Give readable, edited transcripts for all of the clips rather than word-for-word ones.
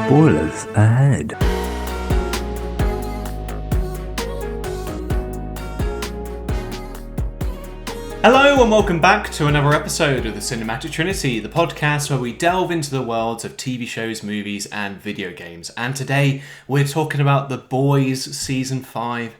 Spoilers ahead. Hello and welcome back to another episode of the Cinematic Trinity, the podcast where we delve into the worlds of TV shows, movies and video games. And today we're talking about The Boys Season 5.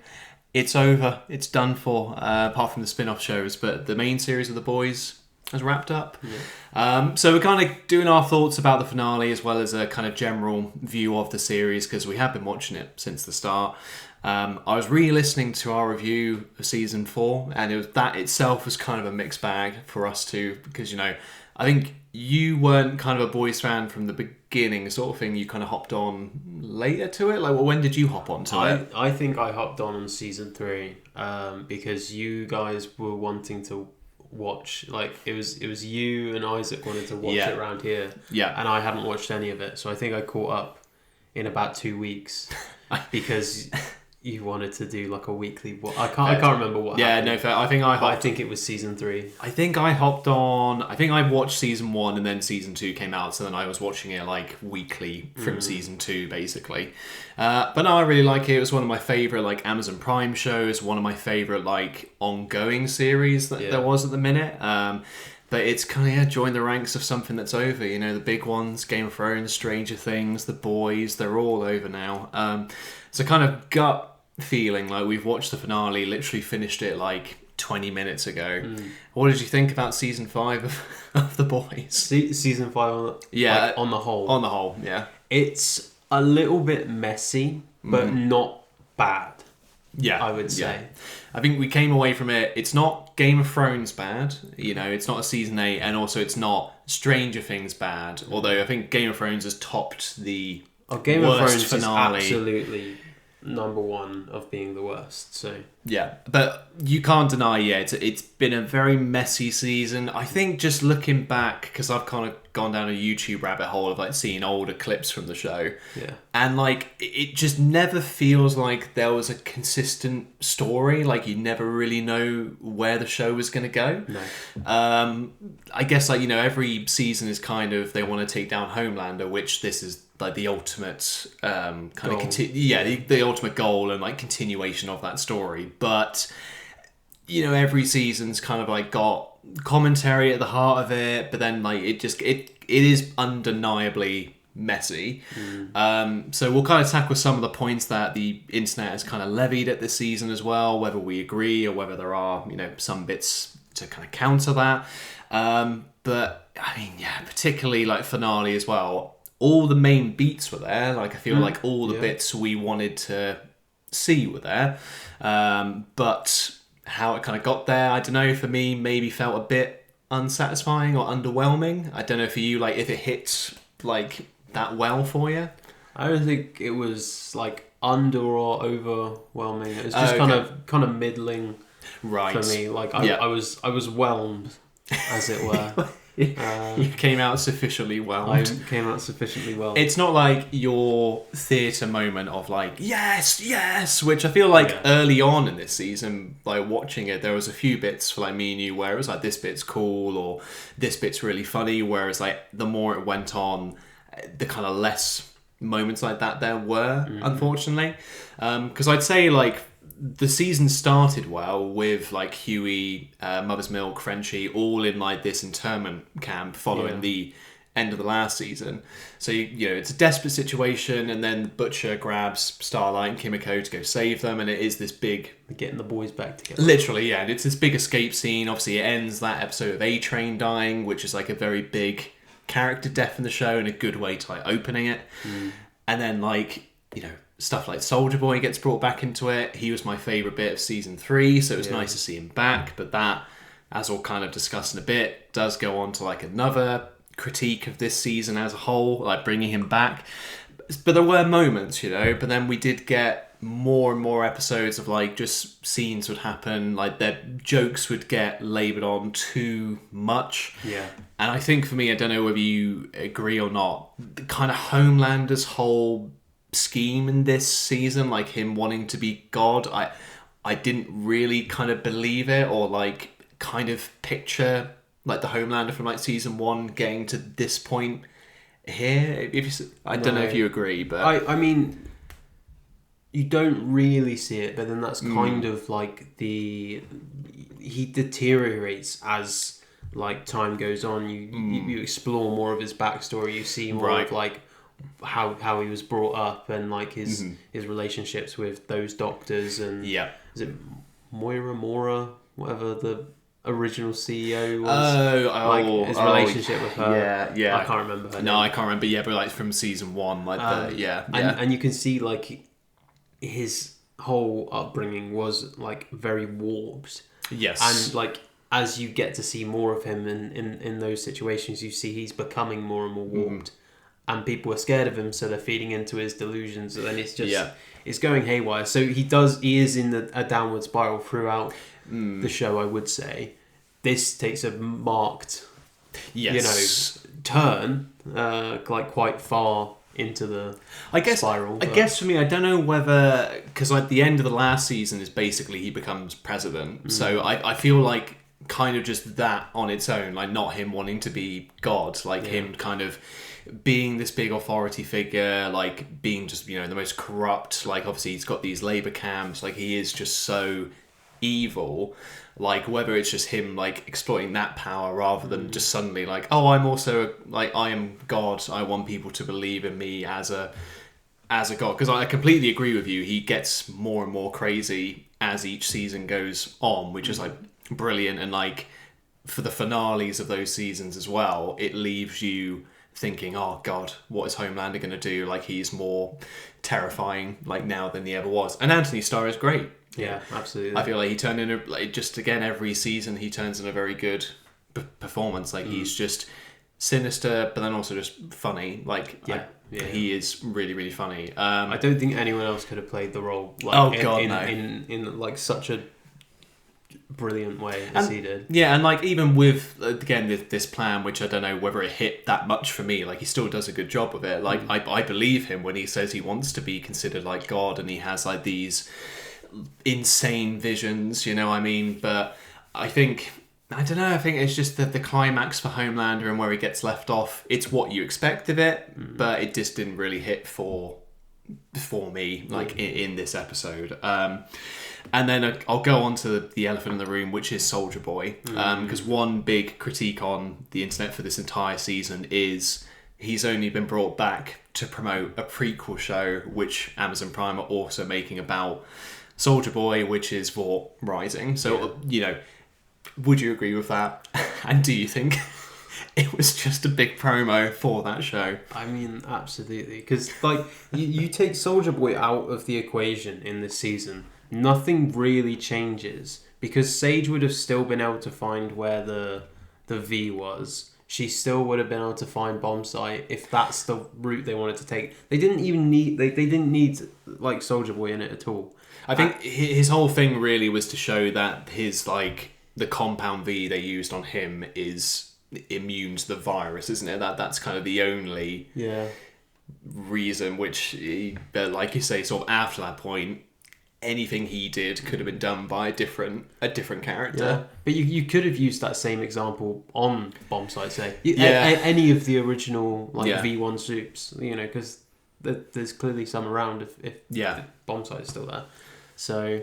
It's over, it's done for, apart from the spin-off shows, but the main series of The Boys has wrapped up. Yeah. So we're kind of doing our thoughts about the finale as well as a kind of general view of the series because we have been watching it since the start. I was re-listening to our review of season 4, and that itself was kind of a mixed bag for us too, because, you know, I think you weren't kind of a Boys fan from the beginning, sort of thing. You kind of hopped on later to it. Like, well, when did you hop on to it? I think I hopped on season 3 because you guys were wanting to watch, like, it was you and Isaac wanted to watch it around here, and I hadn't watched any of it, so I think I caught up in about 2 weeks because you wanted to do like a weekly. I can't remember what. Yeah, happened. no, fair. I think it was season 3. I think I hopped on. I think I watched season 1 and then season 2 came out. So then I was watching it like weekly from season 2, basically. But no, I really like it. It was one of my favorite like Amazon Prime shows. One of my favorite like ongoing series that there was at the minute. But it's kind of joined the ranks of something that's over. You know, the big ones, Game of Thrones, Stranger Things, The Boys, they're all over now. So kind of gut feeling like we've watched the finale, literally finished it like 20 minutes ago. What did you think about season 5 of The Boys? Season 5 on the whole. On the whole, yeah. It's a little bit messy, but not bad. Yeah, I would say. Yeah. I think we came away from it. It's not Game of Thrones bad, you know. It's not a season 8, and also it's not Stranger Things bad. Although I think Game of Thrones has topped the Game of worst Thrones finale. Is absolutely number 1 of being the worst. So yeah, but you can't deny. Yeah, it's been a very messy season. I think just looking back, because I've kind of gone down a YouTube rabbit hole of like seeing older clips from the show. Yeah. And like it just never feels like there was a consistent story. Like you never really know where the show was going to go. No. I guess like, you know, every season is kind of they want to take down Homelander, which this is like the ultimate kind goal. of the ultimate goal and like continuation of that story. But you know, every season's kind of like got commentary at the heart of it, but then like it is undeniably messy. So we'll kind of tackle some of the points that the internet has kind of levied at this season as well, whether we agree or whether there are, you know, some bits to kind of counter that. But I mean, yeah, particularly like finale as well. All the main beats were there. Like I feel like all the bits we wanted to see were there. But how it kind of got there, I don't know, for me maybe felt a bit unsatisfying or underwhelming. I don't know for you, like if it hits like that well for you. I don't think it was like under or overwhelming. It was just kind of middling, right, for me. Like I was whelmed, as it were. You came out sufficiently well. I came out sufficiently well. It's not like your theatre moment of like, yes, which I feel like early on in this season, like watching it, there was a few bits for like me and you where it was like, this bit's cool or this bit's really funny. Whereas like the more it went on, the kind of less moments like that there were, unfortunately. Because I'd say like, the season started well with like Huey, Mother's Milk, Frenchie, all in like this internment camp following the end of the last season. So you know it's a desperate situation, and then Butcher grabs Starlight and Kimiko to go save them, and it is this big getting the boys back together. Literally, yeah, and it's this big escape scene. Obviously, it ends that episode of A-Train dying, which is like a very big character death in the show and a good way to like opening it. And then like, you know, stuff like Soldier Boy gets brought back into it. He was my favourite bit of season 3, so it was nice to see him back. But that, as we'll kind of discuss in a bit, does go on to like another critique of this season as a whole, like bringing him back. But there were moments, you know, but then we did get more and more episodes of like just scenes would happen, like their jokes would get laboured on too much. Yeah. And I think for me, I don't know whether you agree or not, the kind of Homelander's whole scheme in this season, like him wanting to be God, I didn't really kind of believe it or like kind of picture like the Homelander from like season 1 getting to this point here. I don't know if you agree, but I mean, you don't really see it, but then that's kind of like he deteriorates as like time goes on. You explore more of his backstory. You see more of like how he was brought up and like his relationships with those doctors and is it Mora, whatever the original CEO was? His relationship with her. Yeah. I can't remember her name. I can't remember. Yeah, but like from season 1, like and you can see like his whole upbringing was like very warped. Yes, and like as you get to see more of him in those situations, you see he's becoming more and more warped, and people are scared of him, so they're feeding into his delusions, and then it's just it's going haywire. So he is in a downward spiral throughout the show, I would say. This takes a marked, turn, like quite far into the spiral. I guess for me, I don't know whether, because like the end of the last season is basically he becomes president. So I feel like kind of just that on its own, like not him wanting to be God, like him kind of being this big authority figure, like being just, the most corrupt, like obviously he's got these labor camps, like he is just so evil. Like whether it's just him like exploiting that power rather than just suddenly like, oh, I'm also like, I am God, I want people to believe in me as a God. Because I completely agree with you, he gets more and more crazy as each season goes on, which is like brilliant. And like for the finales of those seasons as well, it leaves you thinking, oh God, what is Homelander going to do? Like he's more terrifying like now than he ever was. And Anthony Starr is great. Yeah, absolutely. I feel like he turned in every season he turns in a very good performance. Like he's just sinister, but then also just funny. Like he is really, really funny. I don't think anyone else could have played the role. Like, in like such a brilliant way as he did. Yeah, and like even with again this plan, which I don't know whether it hit that much for me. Like he still does a good job of it. Like I believe him when he says he wants to be considered like God, and he has like these insane visions, but I think it's just that the climax for Homelander and where he gets left off, it's what you expect of it, but it just didn't really hit for me like in this episode. And then I'll go on to the elephant in the room, which is Soldier Boy, because one big critique on the internet for this entire season is he's only been brought back to promote a prequel show which Amazon Prime are also making about Soldier Boy, which is Vought Rising. So, would you agree with that? And do you think it was just a big promo for that show? I mean, absolutely. Because, like, you take Soldier Boy out of the equation in this season, nothing really changes. Because Sage would have still been able to find where the V was. She still would have been able to find Bomb Site if that's the route they wanted to take. They didn't even need... They didn't need, like, Soldier Boy in it at all. I think his whole thing really was to show that his, like, the compound V they used on him is immune to the virus, isn't it? That's kind of the only reason, which, but like you say, sort of after that point, anything he did could have been done by a different character. Yeah. But you could have used that same example on Bomb Site, say. Any of the original V1 soups, because there's clearly some around if Bomb Site is still there. So,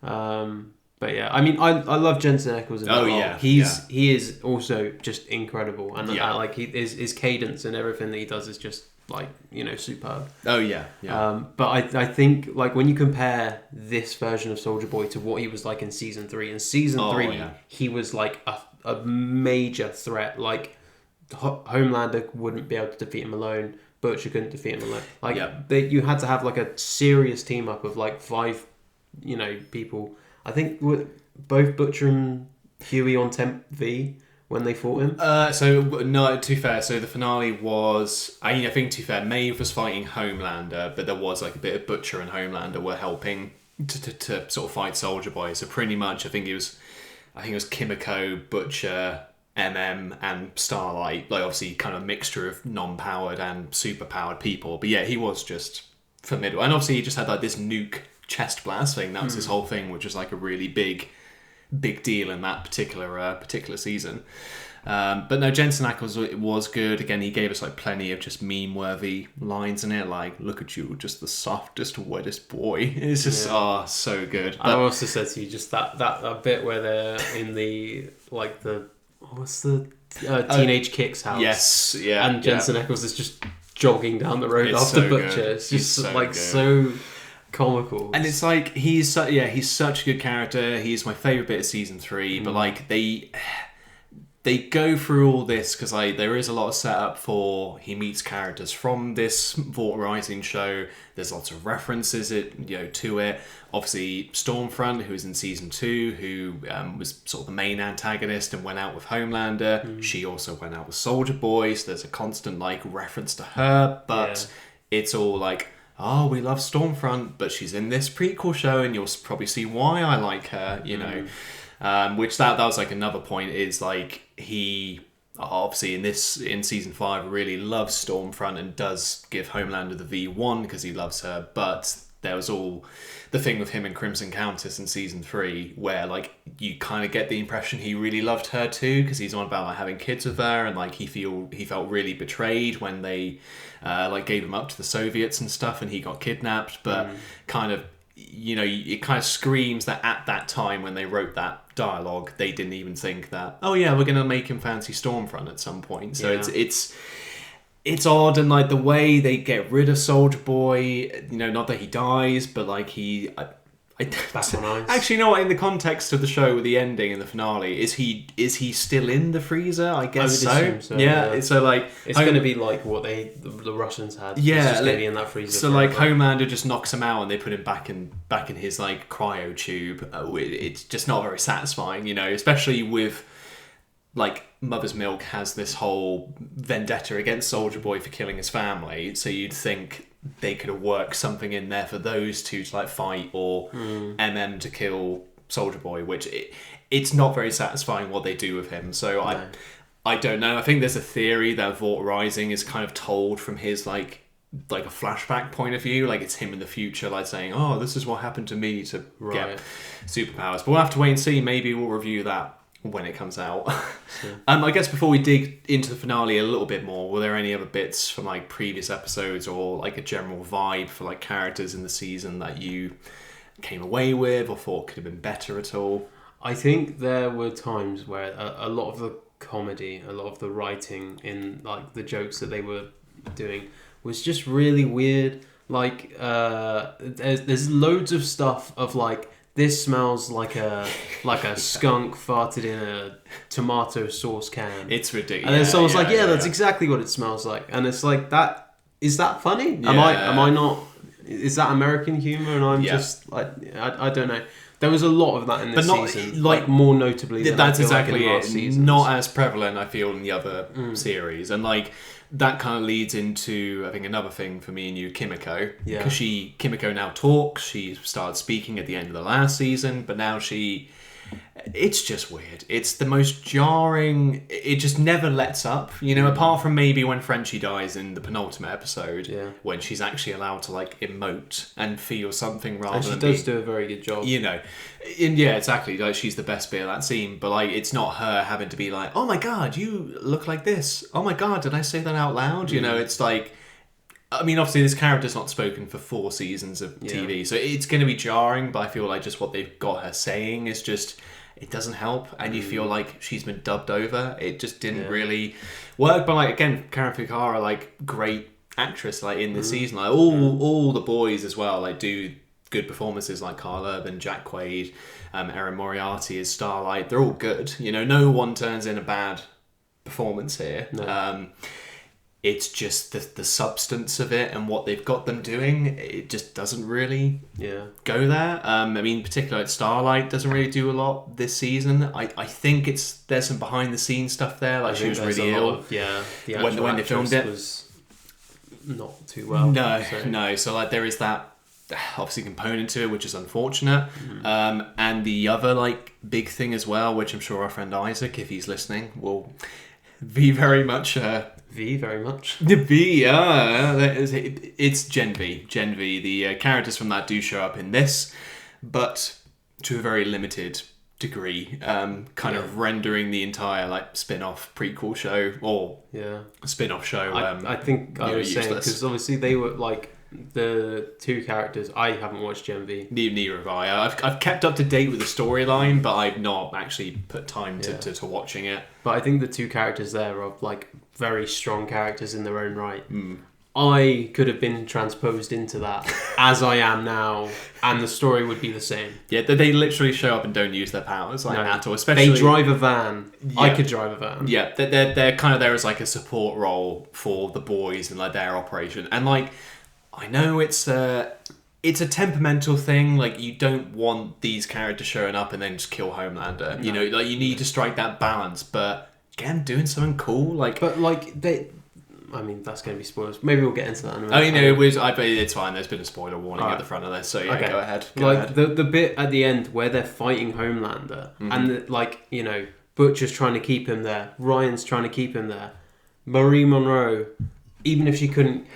but yeah, I mean, I love Jensen Ackles in that role. He is also just incredible, and like his cadence and everything that he does is just like superb. Oh yeah. But I think like when you compare this version of Soldier Boy to what he was like in season 3, he was like a major threat. Like Homelander wouldn't be able to defeat him alone. Butcher couldn't defeat him alone. Like you had to have like a serious team up of like 5. People. I think both Butcher and Huey on Temp V when they fought him. No, to be fair, so the finale was... I think, to be fair, Maeve was fighting Homelander, but there was like a bit of Butcher and Homelander were helping to sort of fight Soldier Boy. So pretty much, I think it was Kimiko, Butcher, MM, and Starlight. Like obviously, kind of mixture of non-powered and super-powered people. But yeah, he was just formidable, and obviously he just had like this nuke chest blast thing. That was his whole thing, which was like a really big deal in that particular season. But no, Jensen Ackles was good. Again, he gave us like plenty of just meme-worthy lines in it, like "Look at you, just the softest, wettest boy." It's just so good. But I also said to you just that bit where they're in the what's the teenage Kick's house? Yes, yeah. And Jensen Ackles is just jogging down the road after Butcher. Good. It's just so comical. And it's like he's such a good character. He's my favourite bit of season 3. But like they go through all this because there is a lot of setup for he meets characters from this Vault Rising show. There's lots of references to it. Obviously, Stormfront, who was in season 2, who was sort of the main antagonist and went out with Homelander. She also went out with Soldier Boy, so there's a constant like reference to her. But it's all like, oh, we love Stormfront, but she's in this prequel show, and you'll probably see why I like her. Which that was like another point is like he obviously in season 5 really loves Stormfront and does give Homelander the V1 because he loves her, but there was all the thing with him and Crimson Countess in season 3 where like you kind of get the impression he really loved her too because he's on about like having kids with her, and like he felt really betrayed when they like gave him up to the Soviets and stuff and he got kidnapped, but kind of it kind of screams that at that time when they wrote that dialogue, they didn't even think that, oh yeah, we're going to make him fancy Stormfront at some point. So it's odd, and like the way they get rid of Soldier Boy, not that he dies, but like back on ice. Actually, you know what? In the context of the show with the ending and the finale, is he still in the freezer? I guess I would assume so. Yeah. So like it's going to be like what the Russians had. Yeah, it's just going to be in that freezer. So like Homelander just knocks him out and they put him back in his like cryo tube. It's just not very satisfying, especially with like Mother's Milk has this whole vendetta against Soldier Boy for killing his family. So you'd think they could have worked something in there for those two to like fight, or MM to kill Soldier Boy, which it's not very satisfying what they do with him. So I don't know. I think there's a theory that Vault Rising is kind of told from his like a flashback point of view, like it's him in the future, like saying, oh, this is what happened to me to get superpowers. But we'll have to wait and see. Maybe we'll review that when it comes out. I guess before we dig into the finale a little bit more, were there any other bits from like previous episodes or like a general vibe for like characters in the season that you came away with or thought could have been better at all? I think there were times where a lot of the comedy, a lot of the writing in like the jokes that they were doing was just really weird. Like there's loads of stuff of like, this smells like a skunk farted in a tomato sauce can. It's ridiculous. And then someone's like, that's exactly what it smells like. And it's like, that is that funny? Am I not? Is that American humor? And I'm just like, I don't know. There was a lot of that in this season, like more notably. That's exactly it. Not as prevalent, I feel, in the other series, and like. That kind of leads into, I think, another thing for me and you, Kimiko. Yeah. Because Kimiko now talks. She started speaking at the end of the last season, but now it's just weird. It's the most jarring. It just never lets up, apart from maybe when Frenchie dies in the penultimate episode, when she's actually allowed to like emote and feel something rather than. And she does do a very good job. Exactly. Like she's the best bit of that scene, but like it's not her having to be like, oh my god, you look like this. Oh my god, did I say that out loud? It's like. I mean, obviously, this character's not spoken for 4 seasons of TV, so it's going to be jarring, but I feel like just what they've got her saying is just, it doesn't help, and you feel like she's been dubbed over. It just didn't really work, but like, again, Karen Fukuhara, like, great actress, like, in this season. Like, all the boys as well, like, do good performances, like Carl Urban, Jack Quaid, Erin Moriarty as Starlight. They're all good. No one turns in a bad performance here. No. It's just the substance of it and what they've got them doing. It just doesn't really go there. I mean, particularly like Starlight doesn't really do a lot this season. I think there's some behind the scenes stuff there. Like she was really ill. When they filmed it, was not too well. No. So like there is that obviously component to it, which is unfortunate. And the other like big thing as well, which I'm sure our friend Isaac, if he's listening, will be very much. The V, it's Gen V. Gen V. The characters from that do show up in this, but to a very limited degree, kind of rendering the entire like spin-off prequel show or spin-off show. I think I was saying because obviously they were like the two characters. I haven't watched Gen V. Neither have I. I've kept up to date with the storyline, but I've not actually put time to watching it. But I think the two characters there are like very strong characters in their own right. I could have been transposed into that as I am now, and the story would be the same. Yeah, they literally show up and don't use their powers at all. Especially they drive a van. Yeah. I could drive a van. Yeah, they're kind of there as like a support role for the boys and like their operation. And like, I know it's a temperamental thing. Like, you don't want these characters showing up and then just kill Homelander. No. You know, like you need to strike that balance. But again, doing something cool, like. But like I mean, that's going to be spoilers. Maybe we'll get into that in a minute. Oh, you know, it's fine. There's been a spoiler warning at the front of this, so yeah, okay. Go ahead. The bit at the end where they're fighting Homelander, and you know, Butcher's trying to keep him there, Ryan's trying to keep him there, Marie Monroe, even if she couldn't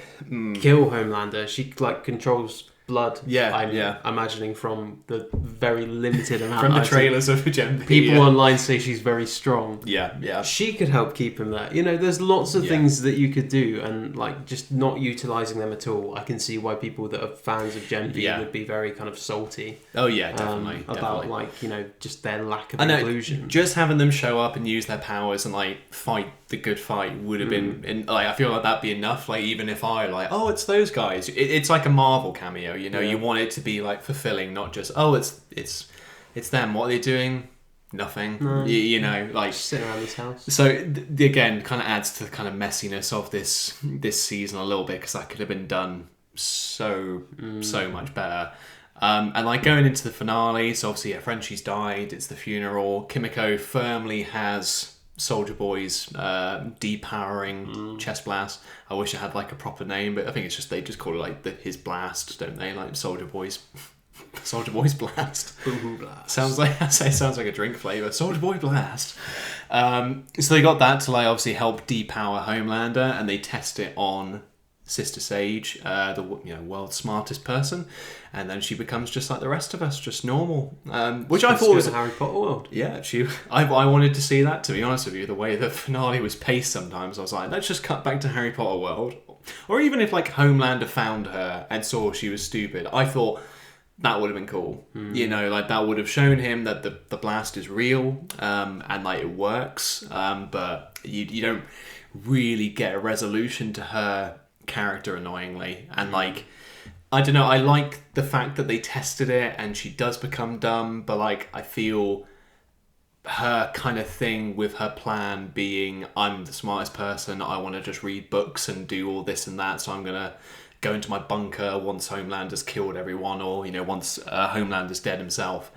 kill Homelander, she like controls blood. Yeah, I'm imagining from the very limited amount from the trailers of Gen V. People online say she's very strong. Yeah. She could help keep him there. You know, there's lots of things that you could do, and like just not utilizing them at all. I can see why people that are fans of Gen V would be very kind of salty. Oh yeah, definitely. About like, you know, just their lack of inclusion. Just having them show up and use their powers and like fight the good fight would have been. Like, I feel like that'd be enough. Like, even if I like, oh, it's those guys. It's like a Marvel cameo. You know, you want it to be like fulfilling, not just it's them. What are they doing? Nothing. No. You know, like just sitting around this house. So again, kind of adds to the kind of messiness of this season a little bit, because that could have been done so much better. And like going into the finale, so obviously Frenchie's died. It's the funeral. Kimiko firmly has Soldier Boy's depowering chest blast. I wish it had like a proper name, but I think it's just they just call it like his blast, don't they? Like Soldier Boy's blast. Boo-hoo blast. Sounds like a drink flavor. Soldier Boy blast. So they got that to like obviously help depower Homelander, and they test it on Sister Sage, the world's smartest person, and then she becomes just like the rest of us, just normal. Which I thought was a Harry Potter world. Yeah, I wanted to see that, to be honest with you. The way the finale was paced, sometimes I was like, let's just cut back to Harry Potter world. Or even if like Homelander found her and saw she was stupid, I thought that would have been cool. You know, like that would have shown him that the blast is real, and like it works. But you don't really get a resolution to her character, annoyingly. And like, I don't know, I like the fact that they tested it and she does become dumb, but like I feel her kind of thing with her plan being, I'm the smartest person, I want to just read books and do all this and that, so I'm gonna go into my bunker once Homelander's killed everyone, or you know, once Homelander's dead himself.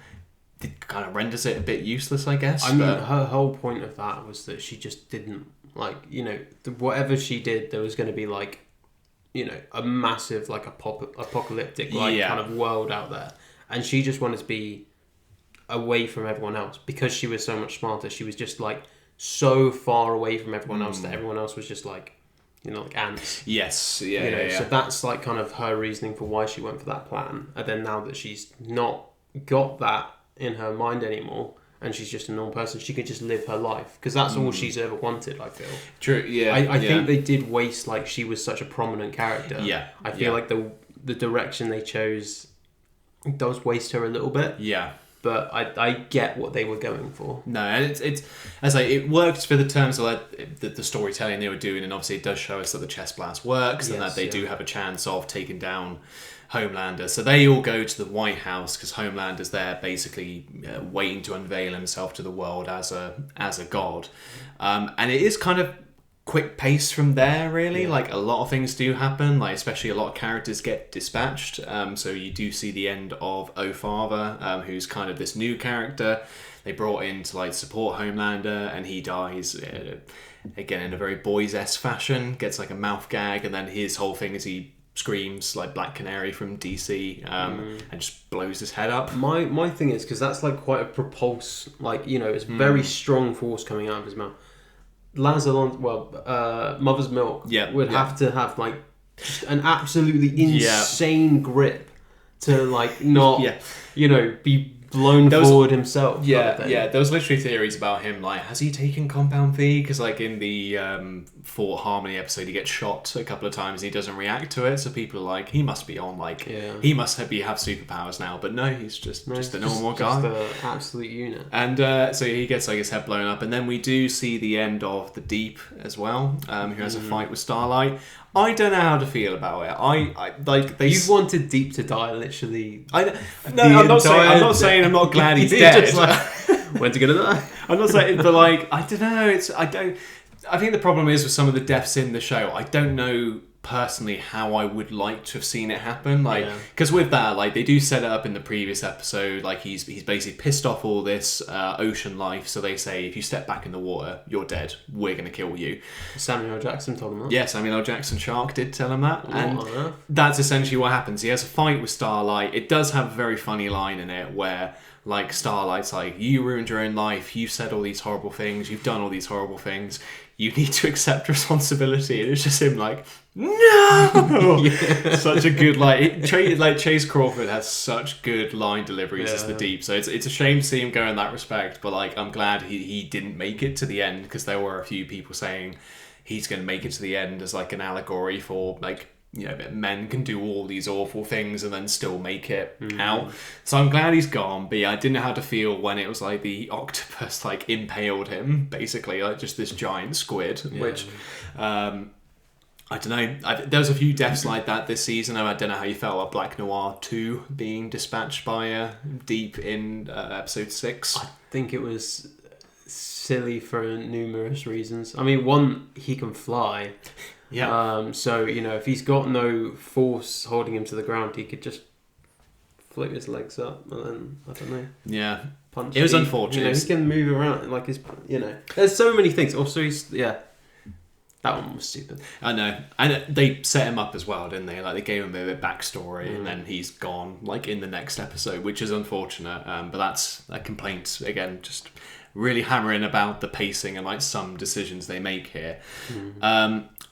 It kind of renders it a bit useless, I guess. I mean, her whole point of that was that she just didn't, like, you know, whatever she did, there was going to be like, you know, a massive like apocalyptic like kind of world out there, and she just wanted to be away from everyone else because she was so much smarter. She was just like so far away from everyone else that everyone else was just like, you know, like ants. Yes, you know, so that's like kind of her reasoning for why she went for that plan. And then now that she's not got that in her mind anymore, and she's just a normal person, she could just live her life, because that's all she's ever wanted, I feel. True, yeah. I think they did waste, like, she was such a prominent character. Yeah. I feel like the direction they chose does waste her a little bit. Yeah. But I get what they were going for. No, and it's as it worked for the terms of like the storytelling they were doing, and obviously it does show us that the chest blast works, and that they do have a chance of taking down Homelander. So they all go to the White House because Homelander's there, basically waiting to unveil himself to the world as a god. And it is kind of quick pace from there, really. Like, a lot of things do happen, like especially a lot of characters get dispatched. So you do see the end of O'Father, who's kind of this new character they brought in to like support Homelander, and he dies again in a very Boys-esque fashion, gets like a mouth gag, and then his whole thing is he screams like Black Canary from DC, and just blows his head up. My thing is, because that's like quite a propulse, like, you know, it's very strong force coming out of his mouth. Lazalon, Mother's Milk would have to have like an absolutely insane grip to like not, you know, be blown forward himself. Yeah. There was literally theories about him, like, has he taken Compound V? Because, like, in the Fort Harmony episode, he gets shot a couple of times and he doesn't react to it. So people are like, he must be on, like, he must have superpowers now. But no, he's just a normal guy. Just an absolute unit. And so he gets, like, his head blown up. And then we do see the end of the Deep as well, who has a fight with Starlight. I don't know how to feel about it. I like they. You wanted Deep to die, literally. I'm not saying I'm not glad he's dead. Just like, when's he gonna die? I'm not saying, but like I don't know. I think the problem is with some of the deaths in the show. I don't know personally how I would like to have seen it happen. Like, because with that, like they do set it up in the previous episode. Like he's basically pissed off all this ocean life. So they say, if you step back in the water, you're dead. We're gonna kill you. Samuel L. Jackson told him that. Yeah, Samuel L. Jackson Shark did tell him that, and that's essentially what happens. He has a fight with Starlight. It does have a very funny line in it where, like, Starlight's like, you ruined your own life. You said all these horrible things. You've done all these horrible things. You need to accept responsibility. And it's just him like, no! Such a good, Chase Crawford has such good line deliveries as the Deep. So it's a shame to see him go in that respect. But, like, I'm glad he didn't make it to the end, because there were a few people saying he's going to make it to the end as, like, an allegory for, like, you know, men can do all these awful things and then still make it out. So I'm glad he's gone. But yeah, I didn't know how to feel when it was like the octopus like impaled him, basically, like just this giant squid, which I don't know. There was a few deaths like that this season. I don't know how you felt about Black Noir 2 being dispatched by Deep in episode 6. I think it was silly for numerous reasons. I mean, one, he can fly. Yeah. So, you know, if he's got no force holding him to the ground, he could just flip his legs up and then, I don't know. Yeah. Punch. It was unfortunate. You know, he can move around, like his, you know. There's so many things. Also, that one was stupid. I know. And they set him up as well, didn't they? Like, they gave him a bit of backstory and then he's gone, like, in the next episode, which is unfortunate. But that's a complaint, again, just really hammering about the pacing and, like, some decisions they make here.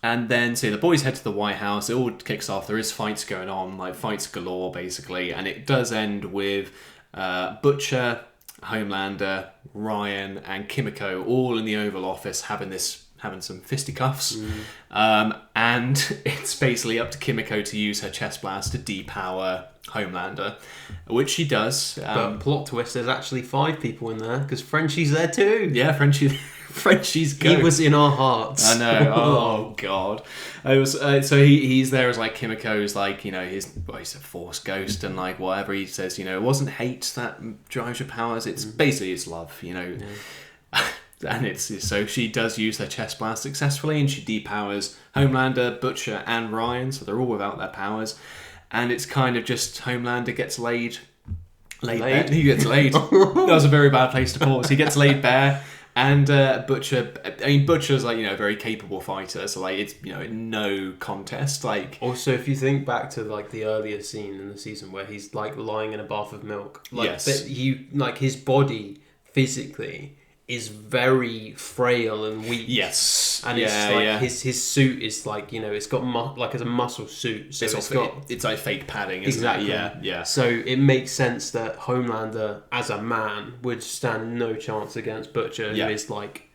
And then, so the boys head to the White House. It all kicks off. There is fights going on, like fights galore, basically. And it does end with Butcher, Homelander, Ryan, and Kimiko all in the Oval Office having some fisticuffs. And it's basically up to Kimiko to use her chest blast to depower Homelander, which she does. But plot twist, there's actually 5 people in there, because Frenchie's there too. Yeah, Frenchie's good. He was in our hearts. I know. Oh god. It was so he's there as like Kimiko's like, you know, he's a force ghost and like whatever he says, you know, it wasn't hate that drives your powers. It's basically it's love, you know. Yeah. And it's so she does use her chest blast successfully and she depowers Homelander, Butcher, and Ryan, so they're all without their powers. And it's kind of just Homelander gets laid bare. He gets laid. That was a very bad place to pause. He gets laid bare. And Butcher's like, you know, a very capable fighter, so like it's, you know, no contest. Like, also, if you think back to like the earlier scene in the season where he's like lying in a bath of milk, like yes, his body physically is very frail and weak. Yes, and it's like his suit is like, you know, it's got like it's a muscle suit, so it's like fake padding. Isn't exactly. It? Yeah. So it makes sense that Homelander, as a man, would stand no chance against Butcher, who is like,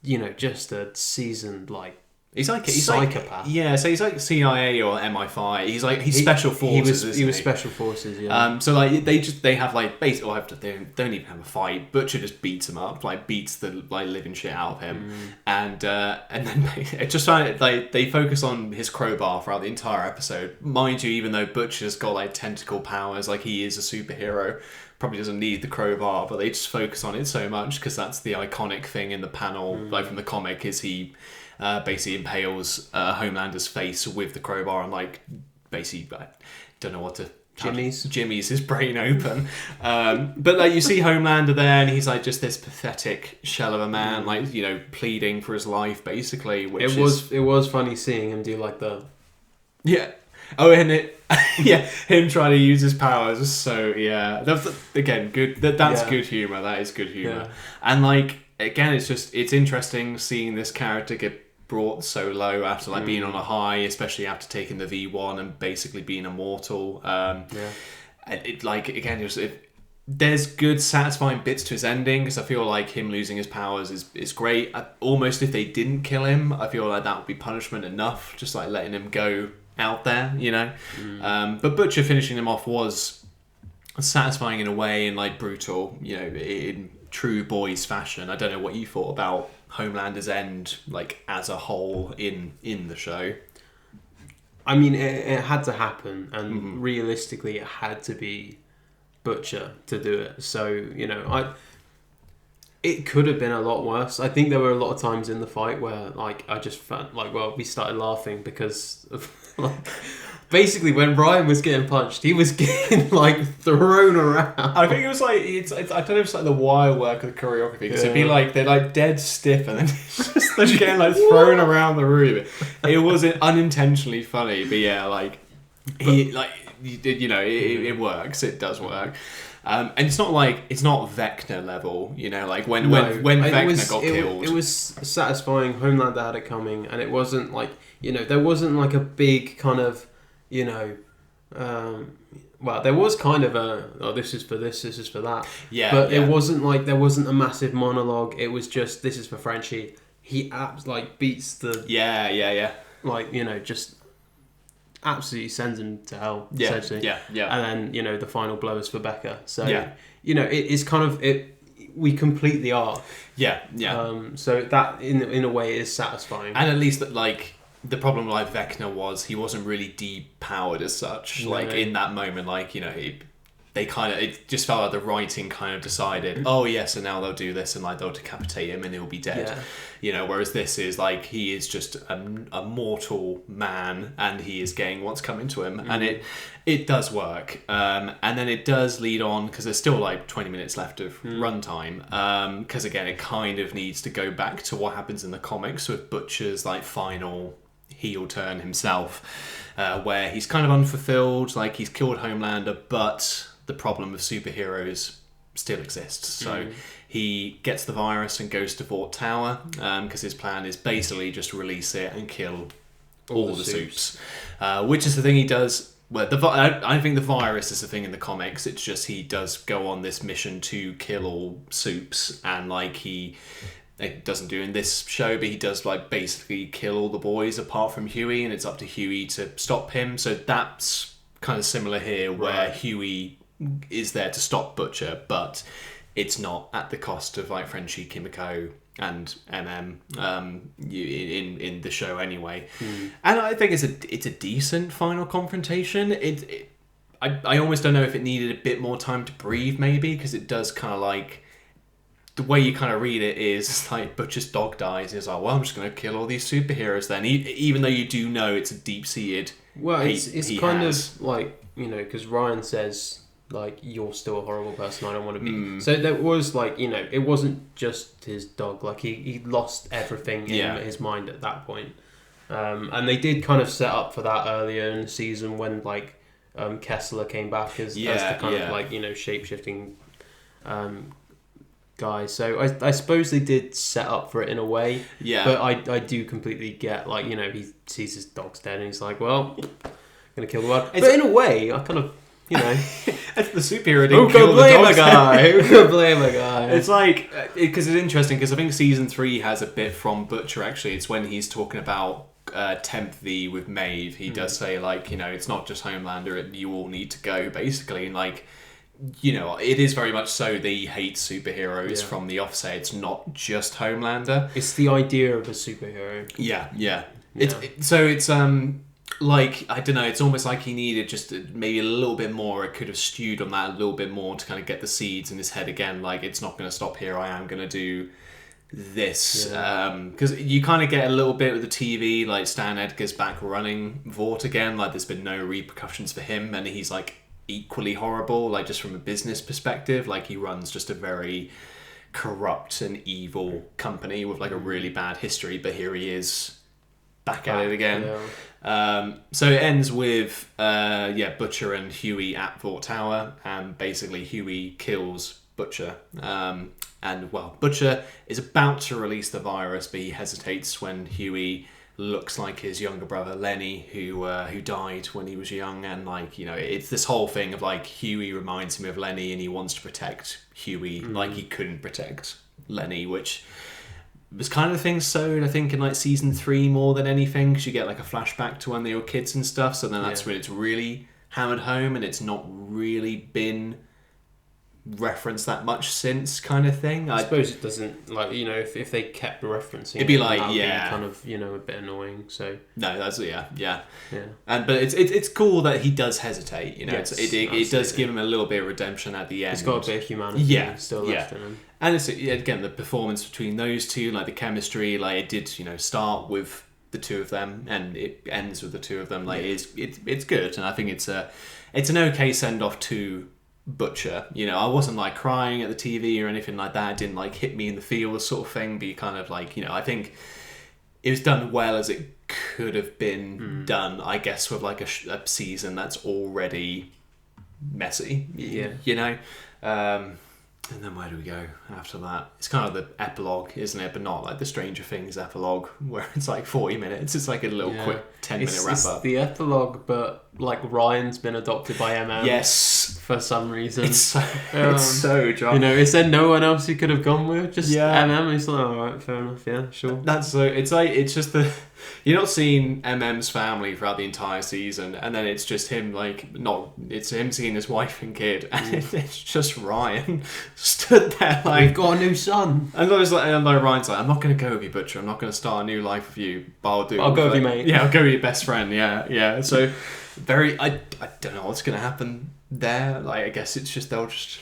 you know, just a seasoned like. He's psychopath. So he's like CIA or MI5. He's special forces. He was special forces. Yeah. So like they have like basically they don't even have a fight. Butcher just beats him up, like beats the like living shit out of him, and then just like they focus on his crowbar throughout the entire episode. Mind you, even though Butcher's got like tentacle powers, like he is a superhero. Probably doesn't need the crowbar, but they just focus on it so much because that's the iconic thing in the panel, like from the comic, is he. Basically impales Homelander's face with the crowbar and like basically I don't know what to jimmies his brain open, but like you see Homelander there and he's like just this pathetic shell of a man, like, you know, pleading for his life basically, which it was funny seeing him do like the him trying to use his powers. So that's again good. That's good humor. That is good humor. And like again, it's interesting seeing this character get brought so low after like being on a high, especially after taking the V1 and basically being immortal. It like again, there's good, satisfying bits to his ending, because I feel like him losing his powers is great. Almost if they didn't kill him, I feel like that would be punishment enough, just like letting him go out there, you know. But Butcher finishing him off was satisfying in a way, and like brutal, you know, in true boys fashion. I don't know what you thought about Homelander's end, like as a whole in the show. I mean, it had to happen, and realistically, it had to be Butcher to do it. So, you know, it could have been a lot worse. I think there were a lot of times in the fight where, like, I just felt like, well, we started laughing because of, like, basically when Ryan was getting punched, he was getting like thrown around. I think it was like I don't know if it's like the wire work of the choreography, because it'd be like they're like dead stiff and then they're just getting like thrown around the room. It wasn't unintentionally funny, but yeah, like he like you know it works. It does work. And it's not Vecna level, you know, like when Vecna got killed. It was satisfying. Homelander had it coming, and it wasn't like, you know, there wasn't like a big kind of, you know, well, there was kind of this is for this is for that. Yeah. But it wasn't like, there wasn't a massive monologue. It was just, this is for Frenchie. He beats the... Yeah. Like, you know, just absolutely sends him to hell, essentially. Yeah. And then, you know, the final blow is for Becca. So, you know, it's kind of... we complete the arc. Yeah. So that, in a way, is satisfying. And at least that, like... The problem with Vecna was he wasn't really depowered as such. Like in that moment, like, you know, it just felt like the writing kind of decided, oh yes, and now they'll do this, and like they'll decapitate him and he'll be dead. Yeah. You know, whereas this is like he is just a mortal man, and he is getting what's coming to him, and it does work. And then it does lead on, because there's still like 20 minutes left of runtime. Because again, it kind of needs to go back to what happens in the comics with Butcher's like final heel turn himself, where he's kind of unfulfilled, like he's killed Homelander, but the problem of superheroes still exists. So he gets the virus and goes to Vought Tower, because his plan is basically just to release it and kill all the Supes, which is the thing he does. Well, I think the virus is the thing in the comics. It's just he does go on this mission to kill all Supes, and like it doesn't do in this show, but he does like basically kill all the boys apart from Huey, and it's up to Huey to stop him. So that's kind of similar here, where Huey is there to stop Butcher, but it's not at the cost of like Frenchie, Kimiko, and in the show anyway. And I think it's a decent final confrontation. I almost don't know if it needed a bit more time to breathe, maybe, because it does kind of like, the way you kind of read it is like Butcher's dog dies. He's like, well, I'm just going to kill all these superheroes then. Even though you do know it's a deep-seated hate it's kind of like, you know, because Ryan says, like, you're still a horrible person, I don't want to be. So there was, like, you know, it wasn't just his dog. Like, he lost everything in his mind at that point. And they did kind of set up for that earlier in the season when, like, Kessler came back as the kind of, like, you know, shape-shifting guy. So I suppose they did set up for it in a way. Yeah. But I do completely get, like, you know, he sees his dog's dead and he's like, well, I'm going to kill the world. But in a way, I kind of, you know... It's the superhero didn't kill the dog. Who could blame a guy? It's like... Because it's interesting, because I think Season 3 has a bit from Butcher, actually. It's when he's talking about Tempthy with Maeve. He does say, like, you know, it's not just Homelander, you all need to go, basically. And, like... You know, it is very much so that he hates superheroes from the offset. It's not just Homelander. It's the idea of a superhero. Yeah. It's like, I don't know, it's almost like he needed just maybe a little bit more. It could have stewed on that a little bit more to kind of get the seeds in his head again. Like, it's not going to stop here. I am going to do this. Because you kind of get a little bit with the TV, like Stan Edgar's back running Vought again. Like, there's been no repercussions for him. And he's like, equally horrible, like just from a business perspective. Like, he runs just a very corrupt and evil company with like a really bad history, but here he is back at it again. So it ends with Butcher and Huey at Vought Tower, and basically Huey kills Butcher, and well, Butcher is about to release the virus, but he hesitates when Huey looks like his younger brother Lenny, who died when he was young, and like, you know, it's this whole thing of like Huey reminds him of Lenny, and he wants to protect Huey like he couldn't protect Lenny, which was kind of the thing sewed, I think, in like season 3 more than anything, because you get like a flashback to when they were kids and stuff. So then that's when it's really hammered home, and it's not really been referenced that much since, kind of thing. I suppose it doesn't, like, you know, if they kept referencing it'd be it, like, that would be kind of, you know, a bit annoying. So no, that's and but it's cool that he does hesitate, you know. Yes, it does give him a little bit of redemption at the end. He's got a bit of humanity still left in him. And it's, again, the performance between those two, like the chemistry, like it did, you know, start with the two of them and it ends with the two of them. Like it's good, and I think it's an okay send off to Butcher. You know, I wasn't like crying at the TV or anything like that. It didn't like hit me in the feels sort of thing. But you kind of like, you know, I think it was done well as it could have been done. I guess with like a season that's already messy. You know. And then where do we go after that? It's kind of the epilogue, isn't it? But not like the Stranger Things epilogue, where it's like 40 minutes. It's like a little quick 10-minute wrap-up. It's the epilogue, but like Ryan's been adopted by MM. Yes. For some reason. It's so dry. You know, is there no one else you could have gone with? Just MM? He's like, alright, fair enough, yeah, sure. That's so... It's like, it's just the... You're not seeing MM's family throughout the entire season, and then it's just him, like, not... It's him seeing his wife and kid, and it's just Ryan stood there like... We've got a new son. And Ryan's like, I'm not going to go with you, Butcher. I'm not going to start a new life with you, but I'll go with you, mate. Yeah, I'll go with your best friend, yeah. So, I don't know what's going to happen there. Like, I guess it's just, they'll just...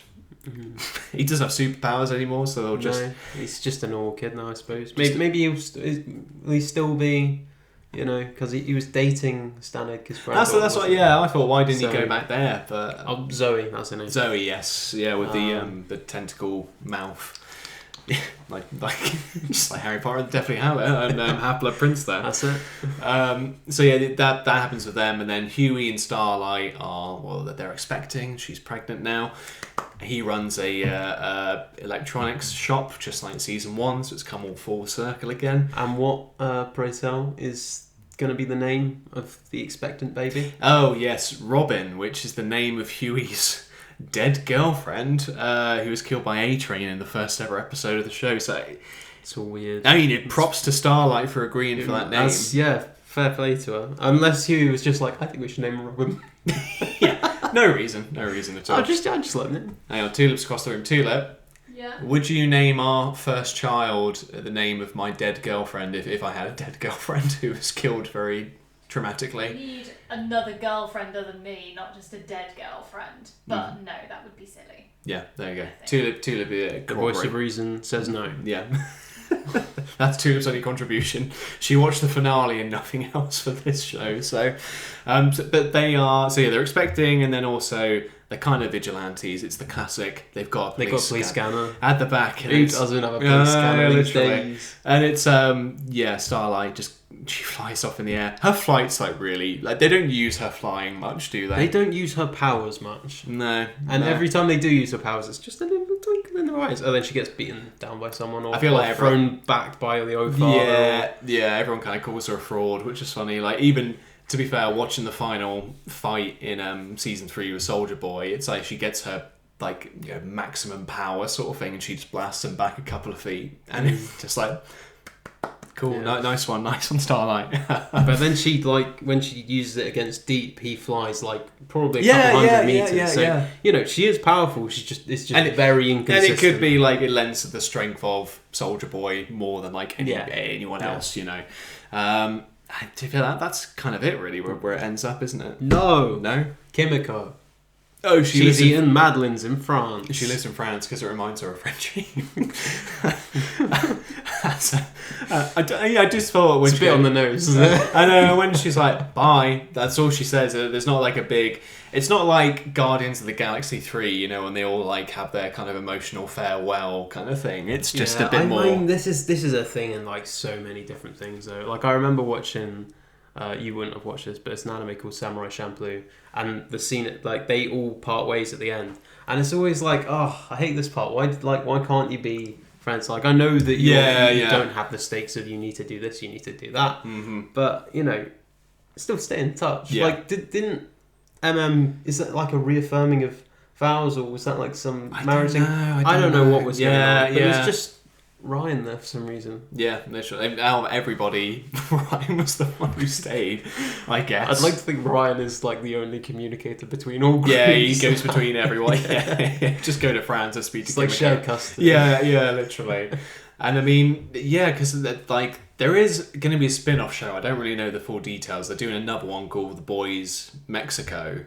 He doesn't have superpowers anymore, so they'll just... No, he's just a normal kid now, I suppose. Maybe will he still be, you know, because he was dating Stanek, his friend. That's what. Yeah, I thought, why didn't he go back there? But Zoe, that's her name. Zoe, yes, yeah, with the tentacle mouth. like just like Harry Potter, definitely have it, and Half-Blood Prince there. That's it. So yeah, that happens with them, and then Huey and Starlight they're expecting. She's pregnant now. He runs a electronics shop, just like season 1, so it's come all full circle again. And what, pray tell, is going to be the name of the expectant baby? Oh yes, Robin, which is the name of Huey's dead girlfriend, who was killed by A-Train in the first ever episode of the show. So it's all weird. I mean, props to Starlight for agreeing for that name. Fair play to her. Unless Huey was just like, I think we should name her Robin. No reason at all. I'll just let him in. Hang on, Tulips across the room. Tulip, would you name our first child the name of my dead girlfriend if I had a dead girlfriend who was killed very traumatically? You need another girlfriend other than me, not just a dead girlfriend. But no, that would be silly. Yeah, there you go. Tulip, the voice of reason says no. Yeah. That's Tulip's only contribution. She watched the finale and nothing else for this show. So, but they're expecting, and then also they're kind of vigilantes. It's the classic. They've got a police scanner at the back. Who doesn't have a police scanner these days? And it's Starlight she flies off in the air. Her flight's like really they don't use her flying much, do they? They don't use her powers much. No. And every time they do use her powers, it's just a little twinkle in the eyes. Oh, then she gets beaten down by someone, or I feel like thrown back by the Father. Yeah. Everyone kind of calls her a fraud, which is funny. Like, even to be fair, watching the final fight in season 3 with Soldier Boy, it's like she gets her maximum power sort of thing, and she just blasts him back a couple of feet, and it's just like. Cool, nice one, Starlight. But then when she uses it against Deep, he flies like probably a couple hundred meters. So, you know, she is powerful. It's just very inconsistent. And it could be like it lends to the strength of Soldier Boy more than like anyone else, you know. I feel that's kind of it really, where it ends up, isn't it? No, Kimiko. Oh, she's eating Madeleines in France. She lives in France because it reminds her of Frenchie. I just thought when it's a bit on the nose, isn't it? I know, when she's like, bye, that's all she says. There's not like a big... It's not like Guardians of the Galaxy 3, you know, when they all like have their kind of emotional farewell kind of thing. It's just a bit more... I mean, this is a thing in like so many different things though. Like, I remember watching... you wouldn't have watched this, but it's an anime called Samurai Champloo, and the scene, like, they all part ways at the end, and it's always like, oh, I hate this part. Why can't you be friends. Like, I know that you don't have the stakes of you need to do this, you need to do that. Mm-hmm. But, you know, still stay in touch. Yeah. Like, didn't is that like a reaffirming of vows, or was that like some marriage thing? I don't know what was going on. But it was just Ryan there for some reason. Yeah, literally. Out of everybody, Ryan was the one who stayed, I guess. I'd like to think Ryan is like the only communicator between all groups. Yeah, he goes between everyone. Just go to France and speak to Kim. It's like shared custody. Yeah, literally. And I mean, yeah, because like there is going to be a spin-off show. I don't really know the full details. They're doing another one called The Boys Mexico,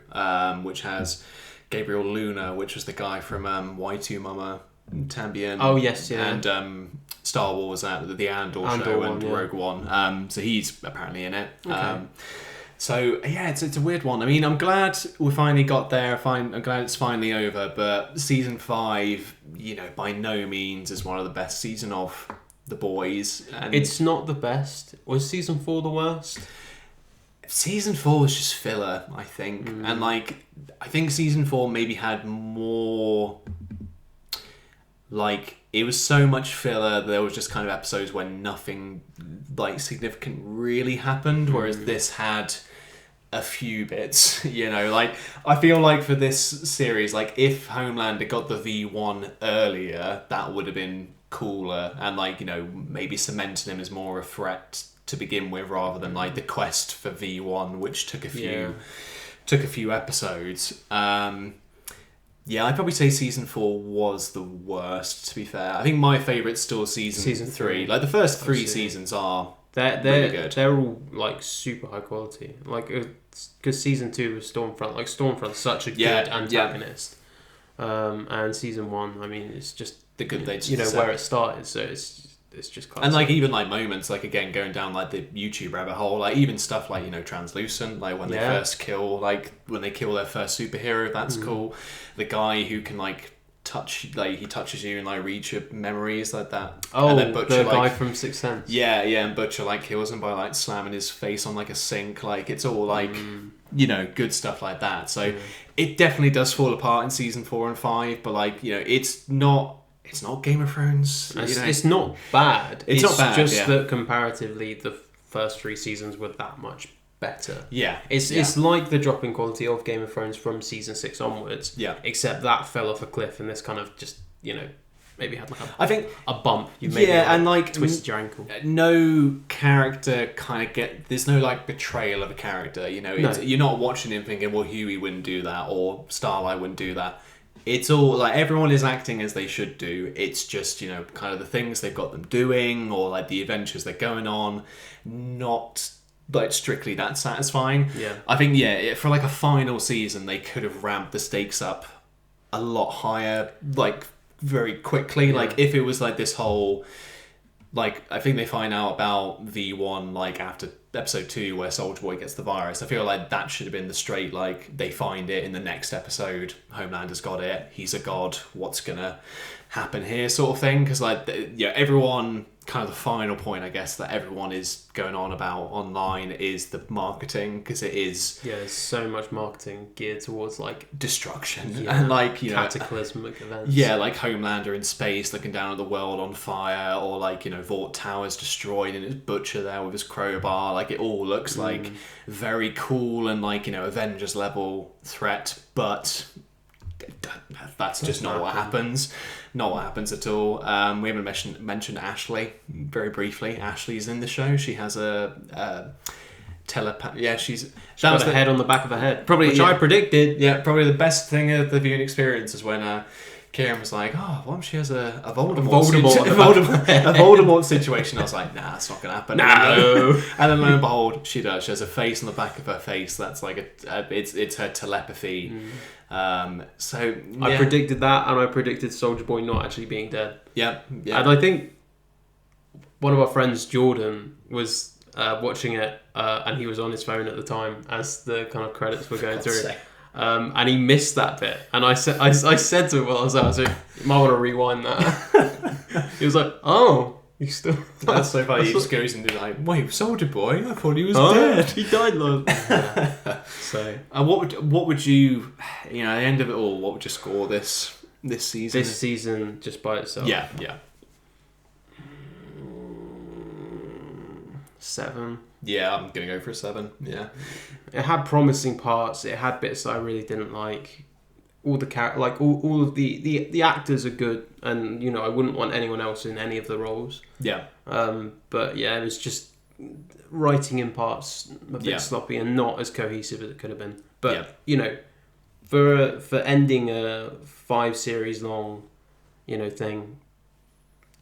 which has Gabriel Luna, which was the guy from Y2 Mama Tambien. Oh yes, yeah. And Star Wars, the Andor show one, and Rogue One. So he's apparently in it. Okay. So yeah, it's a weird one. I mean, I'm glad we finally got there. I'm glad it's finally over. But season 5, you know, by no means is one of the best season of The Boys. And it's not the best. Was season 4 the worst? Season 4 was just filler, I think. And like, I think season 4 maybe had more. Like, it was so much filler. There was just kind of episodes where nothing like significant really happened, whereas this had a few bits, you know. Like, I feel like for this series, like, if Homelander got the V1 earlier, that would have been cooler, and like, you know, maybe cementing him as more a threat to begin with, rather than like the quest for V1, which took a few episodes. Yeah, I'd probably say season 4 was the worst, to be fair. I think my favourite's still season 3. Like, the first 3 seasons are really good. They're all, like, super high quality. Like, because season 2 was Stormfront. Like, Stormfront's such a good antagonist. And season 1, I mean, it's just the good dates. You know, where it started, so it's just classic. And like, even like moments, like, again, going down like the YouTube rabbit hole, like even stuff like, you know, Translucent, like when they first kill, like when they kill their first superhero, that's cool. The guy who can like touch, like he touches you and like reads your memories, like that. Oh, and then Butcher, the guy from Sixth Sense. Yeah, and Butcher like kills him by like slamming his face on like a sink. Like, it's all like, you know, good stuff like that. So it definitely does fall apart in season 4 and 5, but like, you know, it's not Game of Thrones. It's not bad. It's not bad. Just that comparatively, the first 3 seasons were that much better. Yeah, it's like the drop in quality of Game of Thrones from season 6 onwards. Yeah, except that fell off a cliff, and this kind of just, you know, maybe had like a bump. You and like twisted your ankle. No character kind of there's no like betrayal of a character. You know, you're not watching him thinking, well, Huey wouldn't do that or Starlight wouldn't do that. It's all like everyone is acting as they should do. It's just, you know, kind of the things they've got them doing, or like the adventures they're going on, not like strictly that satisfying. Yeah, I think for like a final season, they could have ramped the stakes up a lot higher, like very quickly. Yeah. Like, if it was like this whole, like, I think they find out about V1 like after episode 2 where Soldier Boy gets the virus. I feel like that should have been the straight, like, they find it in the next episode, Homelander's got it, he's a god, what's gonna happen here, sort of thing. Because like, everyone, kind of the final point, I guess, that everyone is going on about online is the marketing, because it is there's so much marketing geared towards like destruction and like, you know, cataclysmic events. Like Homelander in space looking down at the world on fire, or like, you know, Vought Tower's destroyed and it's Butcher there with his crowbar. Like, it all looks like very cool and like, you know, Avengers level threat, but that's just not what happens. Not what happens at all. We haven't mentioned Ashley very briefly. Ashley's in the show. She has a telepath. Yeah, she's got a head on the back of her head, probably, which I predicted. Yeah, probably the best thing of the viewing experience is when Kieran was like, "Oh, what if she has a Voldemort situation?" I was like, "Nah, it's not gonna happen." No. And then lo and behold, she does. She has a face on the back of her face. That's like it's her telepathy. So I predicted that, and I predicted Soldier Boy not actually being dead. Yeah. And I think one of our friends, Jordan, was watching it, and he was on his phone at the time as the kind of credits were going through. And he missed that bit, and I said to him while I was out, you might want to rewind that. He was like, "Oh, you still?" That's so funny. He just goes and do like, "Wait, Soldier Boy? I thought he was dead. He died, love." So, what would you, you know, at the end of it all, what would you score this season? This season, just by itself. Yeah. 7. Yeah, I'm gonna go for a 7. Yeah, it had promising parts. It had bits that I really didn't like. All the all of the actors are good, and you know I wouldn't want anyone else in any of the roles. Yeah. But yeah, it was just writing in parts a bit sloppy and not as cohesive as it could have been. But you know, for ending a 5 series long, you know, thing,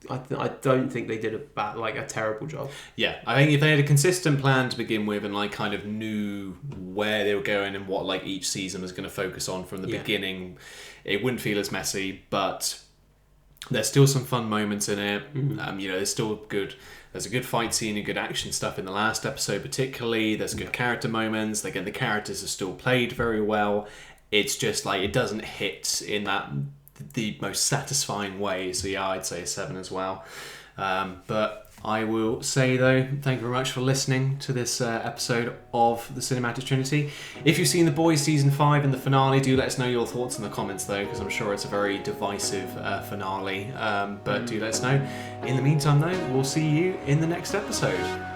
I don't think they did a terrible job. Yeah, I think if they had a consistent plan to begin with and like kind of knew where they were going and what like each season was going to focus on from the beginning, it wouldn't feel as messy. But there's still some fun moments in it. Mm-hmm. You know, there's still good. There's a good fight scene and good action stuff in the last episode, particularly. There's good character moments. Again, the characters are still played very well. It's just like it doesn't hit in the most satisfying way. So yeah, I'd say a 7 as well. But I will say though, thank you very much for listening to this episode of the Cinematic Trinity. If you've seen The Boys season 5 and the finale, do let us know your thoughts in the comments though, because I'm sure it's a very divisive finale. But do let us know. In the meantime though, we'll see you in the next episode.